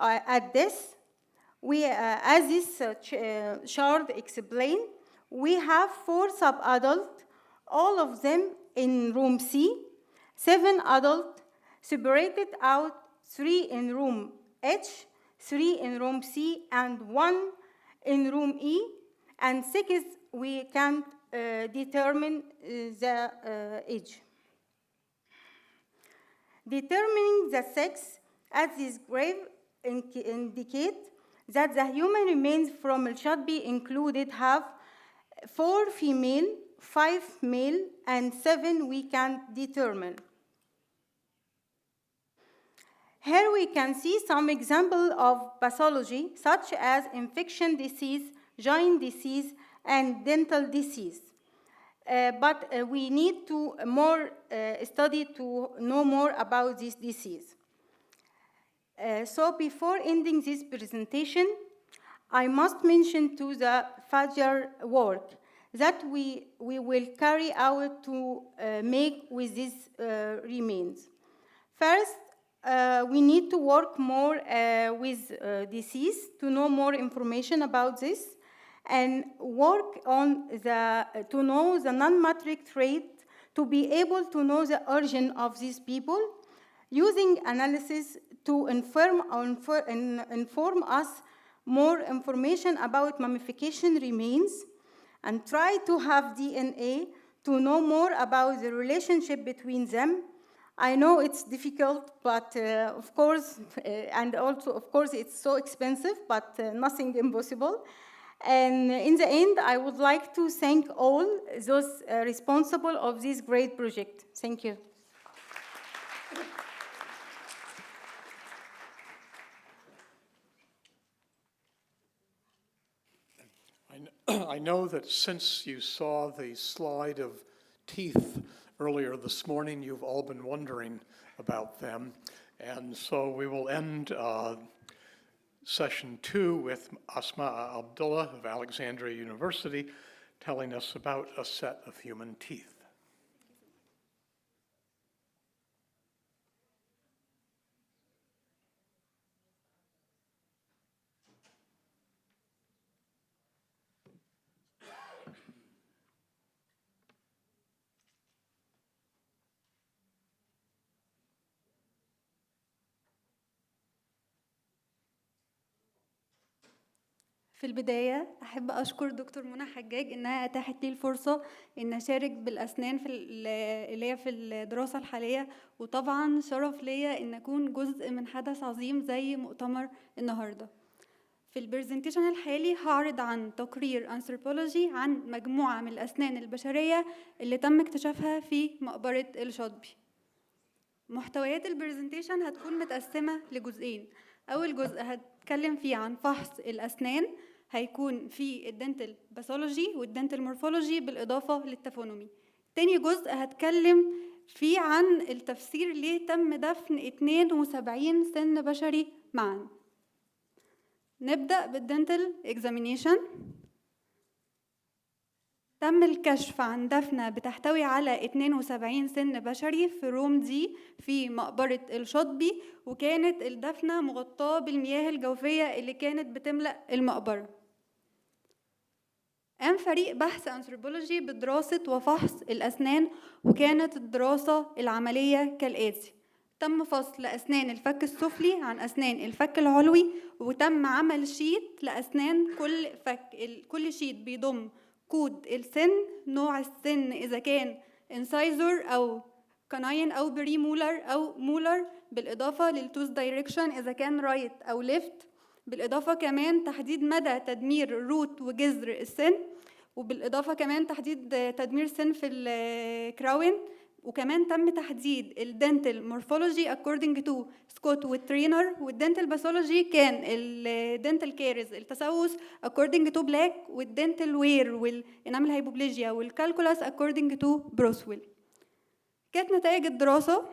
at this, as this chart explains, we have 4 sub-adults, all of them in room C, 7 adults separated out, 3 in room H, 3 in room C, and 1 in room E, and 6 we can't determine the age. Determining the sex at this grave indicate that the human remains from El Shadbi included have 4 female, 5 male, and 7 we can determine. Here we can see some examples of pathology such as infection disease, joint disease, and dental disease. But we need to more study to know more about this disease. So before ending this presentation, I must mention to the further work that we will carry out to make with these remains. First, we need to work more with disease to know more information about this, and work on to know the non-matric trait, to be able to know the origin of these people, using analysis to inform us more information about mummification remains, and try to have DNA to know more about the relationship between them. I know it's difficult, but of course, and also, of course, it's so expensive, but nothing impossible. And in the end, I would like to thank all those responsible of this great project. Thank you. I know that since you saw the slide of teeth earlier this morning, you've all been wondering about them. And so we will end session 2 with Asma Abdullah of Alexandria University telling us about a set of human teeth. في البداية أحب أشكر دكتور منى حجاج إنها أتاحت لي الفرصة إن أشارك بالأسنان اللي هي في الدراسة الحالية، وطبعا شرف ليا إن أكون جزء من حدث عظيم زي مؤتمر النهاردة. في البرزنتيشن الحالي هعرض عن تقرير أنثروبولوجي عن مجموعة من الأسنان البشرية اللي تم اكتشافها في مقبرة الشاطبي. محتويات البرزنتيشن هتكون متقسمة لجزئين. أول جزء هتكلم فيه عن فحص الأسنان، هيكون في الدنتال باثولوجي والدنتال مورفولوجي بالإضافة للتافونومي. تاني جزء هتكلم فيه عن التفسير ليه تم دفن 72 سن بشري معا. نبدأ بالدنتال اكزامينيشن. تم الكشف عن دفنة بتحتوي على 72 سن بشري في روم دي في مقبرة الشاطبي، وكانت الدفنة مغطاة بالمياه الجوفية اللي كانت بتملأ المقبرة. قام فريق بحث أنثروبولوجي بدراسة وفحص الأسنان، وكانت الدراسة العملية كالآتي: تم فصل أسنان الفك السفلي عن أسنان الفك العلوي، وتم عمل شيت لأسنان كل فك. كل شيت بيضم كود السن، نوع السن إذا كان انسايزور أو كناين أو بري مولر أو مولر، بالإضافة للتوث دايركشن إذا كان رايت أو ليفت، بالإضافة كمان تحديد مدى تدمير روت وجذر السن، وبالإضافة كمان تحديد تدمير سن في الكراون. وكمان تم تحديد الدنتال مورفولوجي according to سكوت والترينر، والدنتال باثولوجي كان الدنتال كارز التسوس according to بلاك، والدنتال وير والانامل هايبوبليجيا والكالكولاس according to بروسويل. كانت نتائج الدراسة: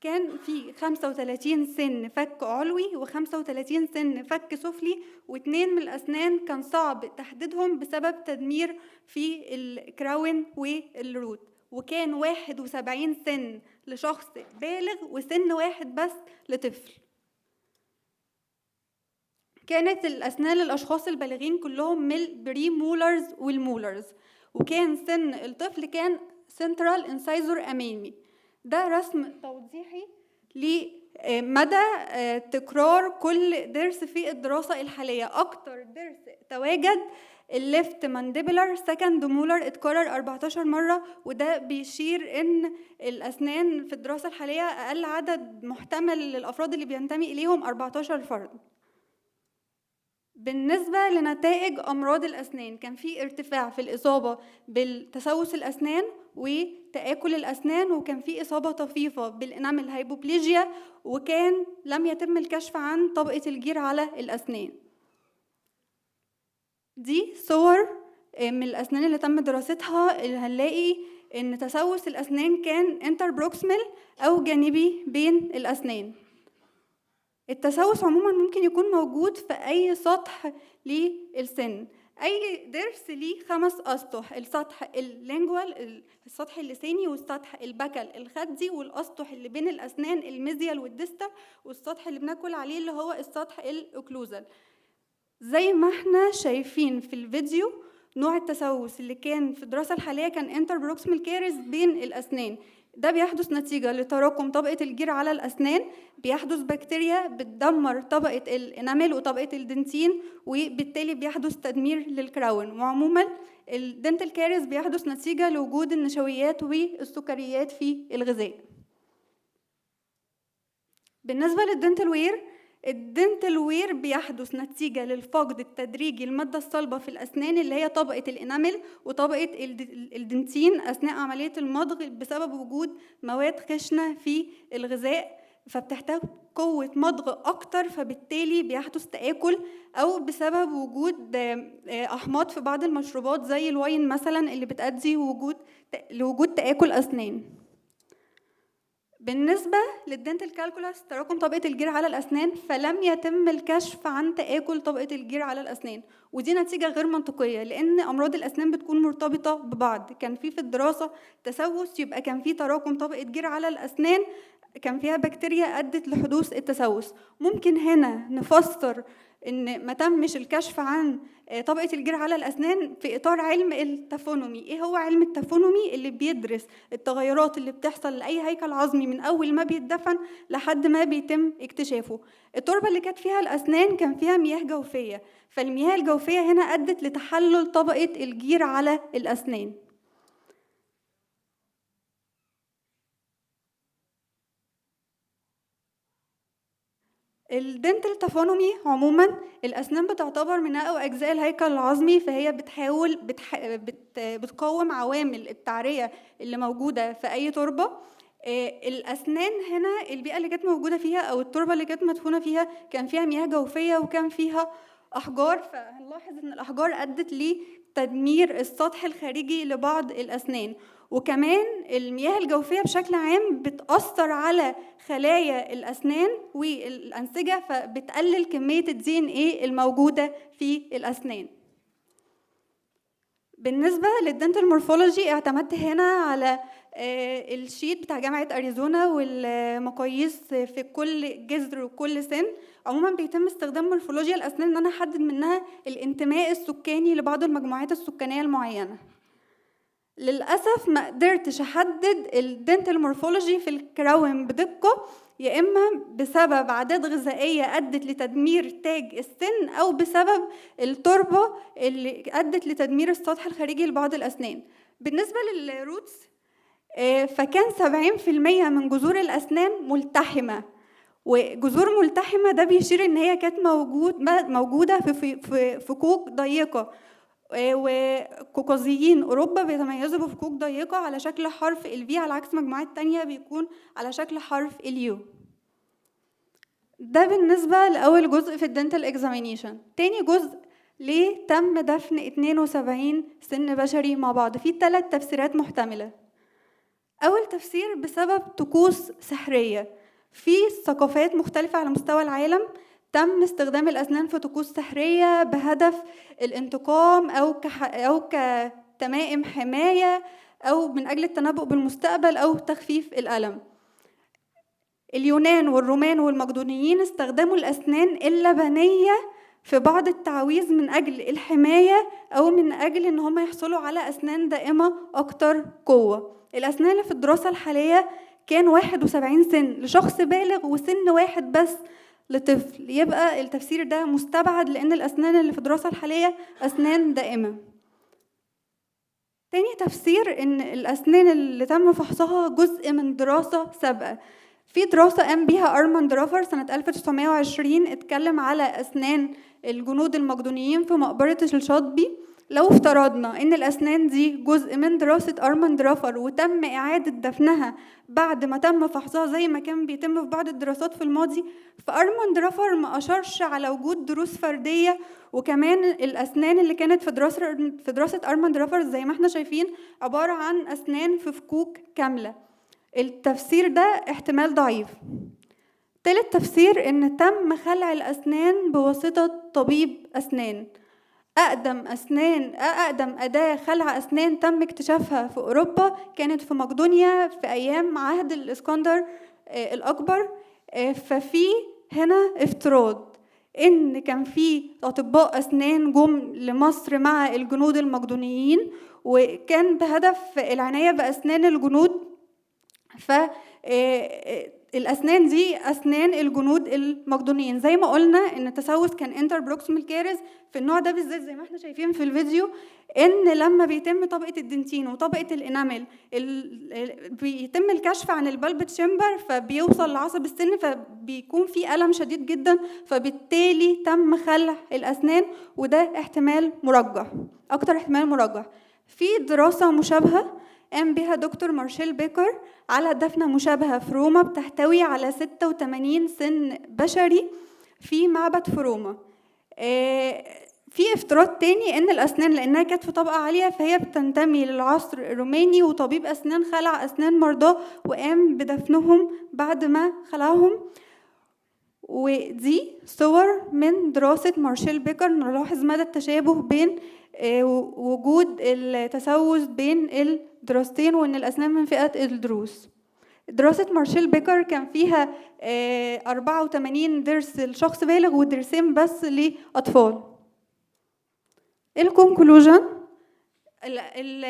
كان في 35 سن فك علوي و35 سن فك سفلي، و2 من الأسنان كان صعب تحديدهم بسبب تدمير في الكراون والروت، وكان 71 سن لشخص بالغ وسن واحد بس لطفل. كانت الأسنان للأشخاص البالغين كلهم من البري مولرز والمولرز، وكان سن الطفل كان سنترال انسايزور أمامي. ده رسم توضيحي لمدى تكرار كل ضرس في الدراسة الحالية. أكتر ضرس تواجد الليفت مانديبلر سكند مولر، اتكرر 14 مرة، وده بيشير إن الأسنان في الدراسة الحالية أقل عدد محتمل للأفراد اللي بينتمي إليهم 14 فرد. بالنسبة لنتائج أمراض الأسنان، كان في ارتفاع في الإصابة بالتسوس الأسنان وتآكل الأسنان، وكان في إصابة طفيفة بالإنامل هايبوبليجيا، وكان لم يتم الكشف عن طبقة الجير على الأسنان. دي صور من الأسنان اللي تم دراستها، اللي هنلاقي إن تسوس الأسنان كان انتربروكسمال أو جانبي بين الأسنان. التسوس عموما ممكن يكون موجود في أي سطح للسن. أي ضرس ليه 5 أسطح: السطح اللينجوال السطح اللساني، والسطح البكل الخدي، والأسطح اللي بين الأسنان الميزيال والديستال، والسطح اللي بناكل عليه اللي هو السطح الأوكلوزال. زي ما احنا شايفين في الفيديو، نوع التسوس اللي كان في الدراسة الحالية كان انتربروكسمال كارز بين الأسنان. ده بيحدث نتيجة لتراكم طبقة الجير على الأسنان، بيحدث بكتيريا بتدمر طبقة الإنامل وطبقة الدنتين، وبالتالي بيحدث تدمير للكراون. وعموما الدنتال كارز بيحدث نتيجة لوجود النشويات والسكريات في الغذاء. بالنسبة للدنتال وير، الدنتال وير بيحدث نتيجة للفقد التدريجي المادة الصلبة في الأسنان اللي هي طبقة الإنامل وطبقة الدنتين أثناء عملية المضغ بسبب وجود مواد خشنة في الغذاء، فبتحتاج قوة مضغ أكتر، فبالتالي بيحدث تآكل، أو بسبب وجود أحماض في بعض المشروبات زي الواين مثلا اللي بتؤدي لوجود تآكل أسنان. بالنسبة للدنتال كالكولاس تراكم طبقة الجير على الأسنان، فلم يتم الكشف عن تآكل طبقة الجير على الأسنان، ودي نتيجة غير منطقية لأن أمراض الأسنان بتكون مرتبطة ببعض. كان في الدراسة تسوس، يبقى كان في تراكم طبقة جير على الأسنان كان فيها بكتيريا أدت لحدوث التسوس. ممكن هنا نفسر إن ما تمش الكشف عن طبقة الجير على الأسنان في إطار علم التافونومي. إيه هو علم التافونومي؟ اللي بيدرس التغيرات اللي بتحصل لأي هيكل عظمي من أول ما بيتدفن لحد ما بيتم اكتشافه. التربة اللي كانت فيها الأسنان كان فيها مياه جوفية، فالمياه الجوفية هنا أدت لتحلل طبقة الجير على الأسنان. الدنتال تافونومي عموما الأسنان بتعتبر من أقوى أجزاء الهيكل العظمي، فهي بتقاوم عوامل التعرية اللي موجودة في أي تربة. الأسنان هنا البيئة اللي كانت موجودة فيها أو التربة اللي كانت مدفونة فيها كان فيها مياه جوفية وكان فيها أحجار، فهنلاحظ إن الأحجار أدت لتدمير السطح الخارجي لبعض الأسنان. وكمان المياه الجوفية بشكل عام بتأثر على خلايا الأسنان والأنسجة، فبتقلل كمية الDNA الموجودة في الأسنان. بالنسبة للدنتال مورفولوجي اعتمدت هنا على الشيت بتاع جامعة أريزونا والمقاييس في كل جذر وكل سن. عموما بيتم استخدام مورفولوجيا الأسنان إن أنا أحدد منها الانتماء السكاني لبعض المجموعات السكانية المعينة. للأسف ما قدرتش أحدد الدنتال مورفولوجي في الكراون بدقة، يا إما بسبب عادات غذائية أدت لتدمير تاج السن أو بسبب التربة اللي أدت لتدمير السطح الخارجي لبعض الأسنان. بالنسبة للروتس فكان 70% من جذور الأسنان ملتحمة، وجذور ملتحمة ده بيشير إن هي كانت موجودة في فكوك ضيقة، وكوكازيين أوروبا بيتميزوا بفكوك ضيقة على شكل حرف الفي، على عكس مجموعات تانية بيكون على شكل حرف اليو. ده بالنسبة لأول جزء في الدنتال اكزامينيشن. تاني جزء ليه تم دفن 72 سن بشري مع بعض؟ في 3 تفسيرات محتملة. أول تفسير بسبب طقوس سحرية. في ثقافات مختلفة على مستوى العالم تم استخدام الأسنان في طقوس سحرية بهدف الانتقام أو كتمائم حماية أو من أجل التنبؤ بالمستقبل أو تخفيف الألم. اليونان والرومان والمقدونيين استخدموا الأسنان اللبنية في بعض التعويذ من أجل الحماية أو من أجل إن هم يحصلوا على أسنان دائمة أكتر قوة. الأسنان اللي في الدراسة الحالية كان 71 سن لشخص بالغ وسن 1 بس لطفل، يبقى التفسير ده مستبعد لأن الأسنان اللي في الدراسة الحالية أسنان دائمة. تاني تفسير إن الأسنان اللي تم فحصها جزء من دراسة سابقة. في دراسة قام بيها أرمان درافر سنة 1920 اتكلم على أسنان الجنود المقدونيين في مقبرة الشاطبي. لو افترضنا إن الأسنان دي جزء من دراسة أرمان درافر وتم إعادة دفنها بعد ما تم فحصها زي ما كان بيتم في بعض الدراسات في الماضي، فأرمان درافر ما أشارش على وجود دروس فردية. وكمان الأسنان اللي كانت في دراسة أرمان درافر زي ما احنا شايفين عبارة عن أسنان في فكوك كاملة. التفسير ده احتمال ضعيف. تالت تفسير إن تم خلع الأسنان بواسطة طبيب أسنان. أقدم أداة خلع أسنان تم اكتشافها في أوروبا كانت في مقدونيا في أيام عهد الإسكندر الأكبر. ففي هنا افتراض إن كان في أطباء أسنان جم لمصر مع الجنود المقدونيين وكان بهدف العناية بأسنان الجنود. الأسنان دي أسنان الجنود المقدونيين. زي ما قلنا إن التسوس كان انتربروكسيمال كارث في النوع ده بالذات زي ما احنا شايفين في الفيديو، إن لما بيتم طبقة الدنتين وطبقة الإنامل بيتم الكشف عن البلب تشامبر فبيوصل لعصب السن فبيكون في ألم شديد جدا، فبالتالي تم خلع الأسنان، وده احتمال مرجح، أكتر احتمال مرجح. في دراسة مشابهة قام بها دكتور مارشيل بيكر على دفنة مشابهة في روما بتحتوي على 86 سن بشري في معبد في روما. في افتراض تاني ان الأسنان لأنها كانت في طبقة عالية فهي بتنتمي للعصر الروماني، وطبيب أسنان خلع أسنان مرضاه وقام بدفنهم بعد ما خلعهم. ودي صور من دراسة مارشيل بيكر نلاحظ مدى التشابه بين وجود التسوس بين الدراستين وإن الأسنان من فئة الضروس. دراسة مارشيل بيكر كان فيها 84 ضرس لشخص بالغ وضرسين بس لأطفال. الكونكلوجن،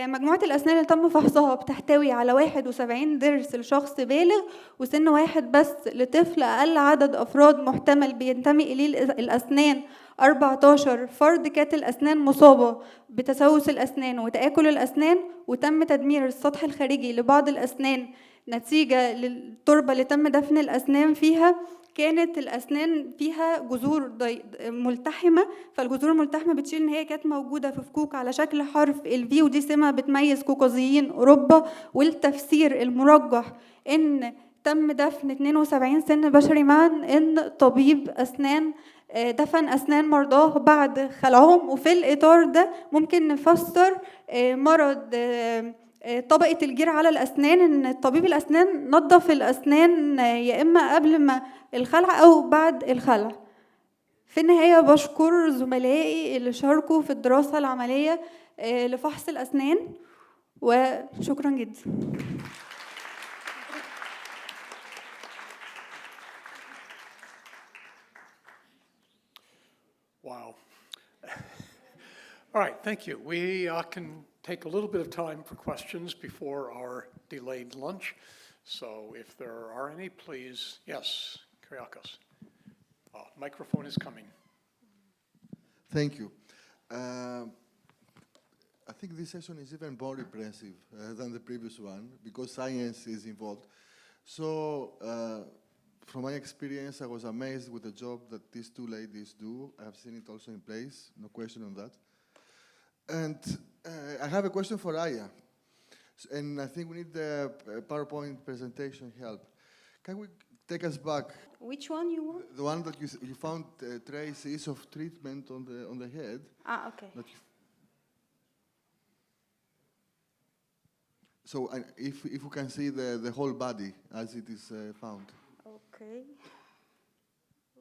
مجموعة الأسنان اللي تم فحصها بتحتوي على 71 ضرس لشخص بالغ وسن 1 بس لطفل. أقل عدد أفراد محتمل بينتمي إليه الأسنان 14 فرد. كانت الأسنان مصابة بتسوس الأسنان وتآكل الأسنان، وتم تدمير السطح الخارجي لبعض الأسنان نتيجة للتربة اللي تم دفن الأسنان فيها كانت الأسنان فيها جذور ملتحمة، فالجذور الملتحمة بتشير إن هي كانت موجودة في فكوك على شكل حرف الفي، ودي سمة بتميز كوكازيين أوروبا. والتفسير المرجح إن تم دفن 72 سن بشري معا، إن طبيب أسنان دفن أسنان مرضاه بعد خلعهم. وفي الإطار ده ممكن نفسر مرض طبقة الجير على الأسنان، إن طبيب الأسنان نظف الأسنان يا إما قبل ما الخلع أو بعد الخلع. في النهاية بشكر زملائي اللي شاركوا في الدراسة العملية لفحص الأسنان، وشكرا جدا. Wow. All right, thank you. We can take a little bit of time for questions before our delayed lunch. So if there are any, please, yes, Kyriakos. Microphone is coming. Thank you. I think this session is even more impressive than the previous one because science is involved. So, from my experience, I was amazed with the job that these two ladies do. I have seen it also in place, no question on that. And I have a question for Aya. And I think we need the PowerPoint presentation help. Can we take us back? Which one you want? The one that you found traces of treatment on the head. Ah, okay. So if we can see the whole body as it is found. Okay. I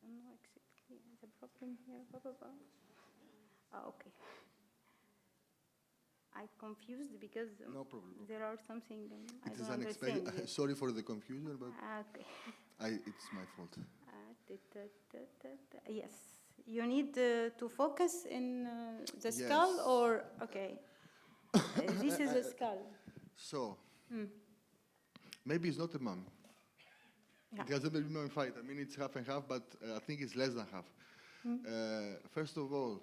don't know exactly the problem here. Okay. I'm confused because No problem. there are something I It is don't understand. unexpected. Sorry for the confusion, but Okay. it's my fault. Yes. You need to focus in the skull, Yes. or okay. This is a skull. So, maybe it's not a mummy. Yeah. It hasn't been mummified. I mean, it's half and half, but I think it's less than half. First of all,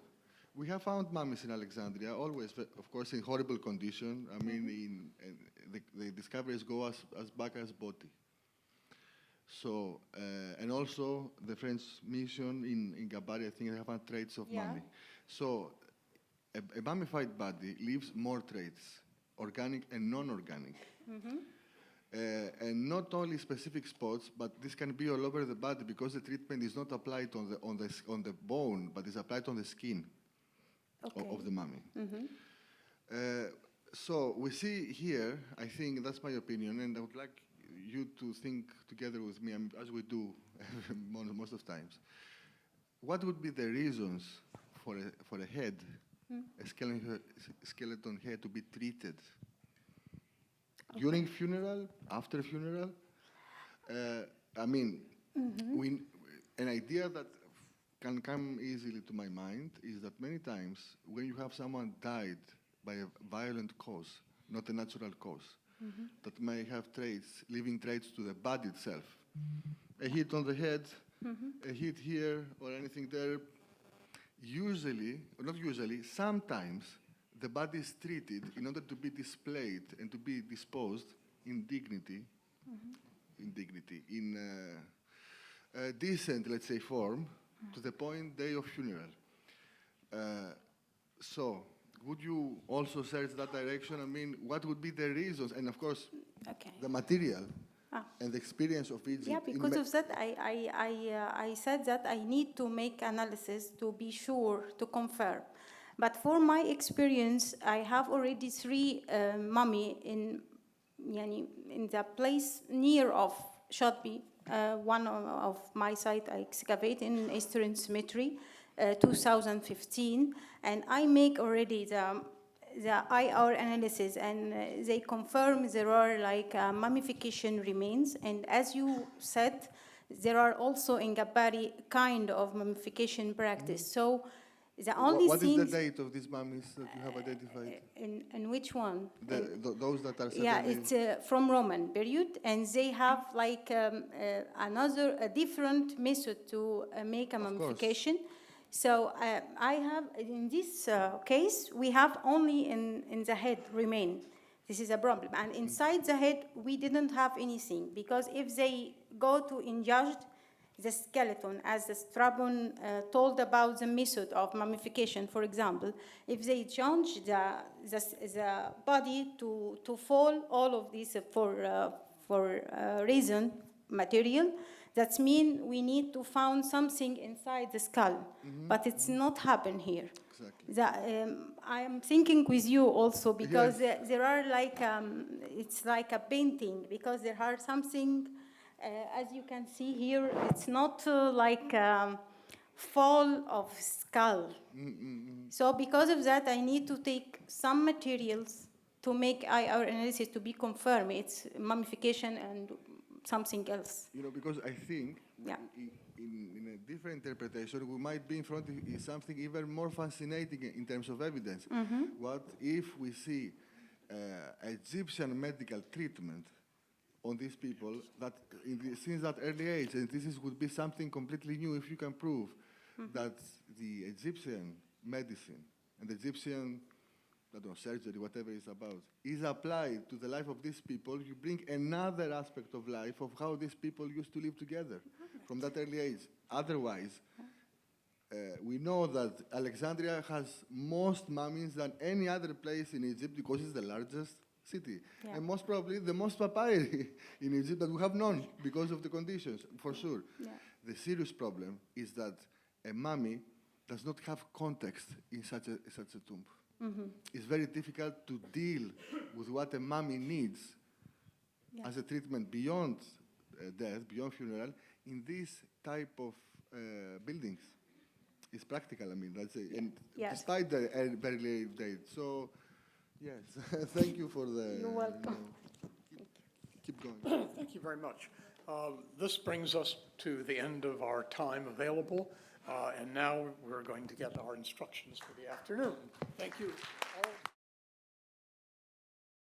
we have found mummies in Alexandria, always, of course, in horrible condition. I mean, the discoveries go as back as Botti. So, and also the French mission in Gabari, I think they have found traits of mummy. So, a mummified body leaves more traits, organic and non-organic. And not only specific spots, but this can be all over the body because the treatment is not applied on the bone, but is applied on the skin of the mummy. So we see here, I think that's my opinion, and I would like you to think together with me, as we do most of the times. What would be the reasons for a head, a skeleton head, to be treated? During funeral, after funeral? I mean, an idea that can come easily to my mind is that many times when you have someone died by a violent cause, not a natural cause, that may have traits, living traits to the body itself. A hit on the head, a hit here, or anything there. Usually, or not usually, sometimes the body is treated in order to be displayed and to be disposed in dignity, in a decent, let's say, form, to the point day of funeral. So, would you also search that direction? I mean, what would be the reasons? And of course, the material and the experience of Egypt. Yeah, because of that, I said that I need to make analysis to be sure, to confirm. But for my experience, I have already 3 mummy in the place near of Shotby. One of my site I excavate in Eastern Cemetery, 2015, and I make already the IR analysis, and they confirm there are like mummification remains, and as you said, there are also in Gabari kind of mummification practice. So the only what thing. What is the date of these mummies that you have identified? In which one? Those that are Yeah, certainly... it's from Roman period, and they have like a different method to make a mummification. So I have, in this case, we have only in the head remain. This is a problem. And inside the head, we didn't have anything, because if they go to inject the skeleton, as the Strabon told about the method of mummification, for example, if they change the body to fall all of this for reason, material, that means we need to find something inside the skull, but it's not happen here. Exactly. I am thinking with you also, because there are like, it's like a painting, because there are something, as you can see here, it's not like fall of skull. So because of that, I need to take some materials to make our analysis to be confirmed. It's mummification and something else. You know, because I think Yeah. in a different interpretation, we might be in front of something even more fascinating in terms of evidence. What if we see Egyptian medical treatment on these people that since that early age, and would be something completely new if you can prove that the Egyptian medicine and the Egyptian, I don't know, surgery, whatever it's about, is applied to the life of these people, you bring another aspect of life of how these people used to live together from that early age. Otherwise, we know that Alexandria has most mummies than any other place in Egypt because it's the largest city. Yeah. And most probably the most papyri in Egypt that we have known because of the conditions, for sure. Yeah. The serious problem is that a mummy does not have context in such a tomb. It's very difficult to deal with what a mummy needs as a treatment beyond death, beyond funeral, in this type of buildings. It's practical, I mean, that's it. And despite the very late date. So, yes, thank you for the... You're welcome. Keep going. Thank you very much. This brings us to the end of our time available, and now we're going to get our instructions for the afternoon. Thank you all.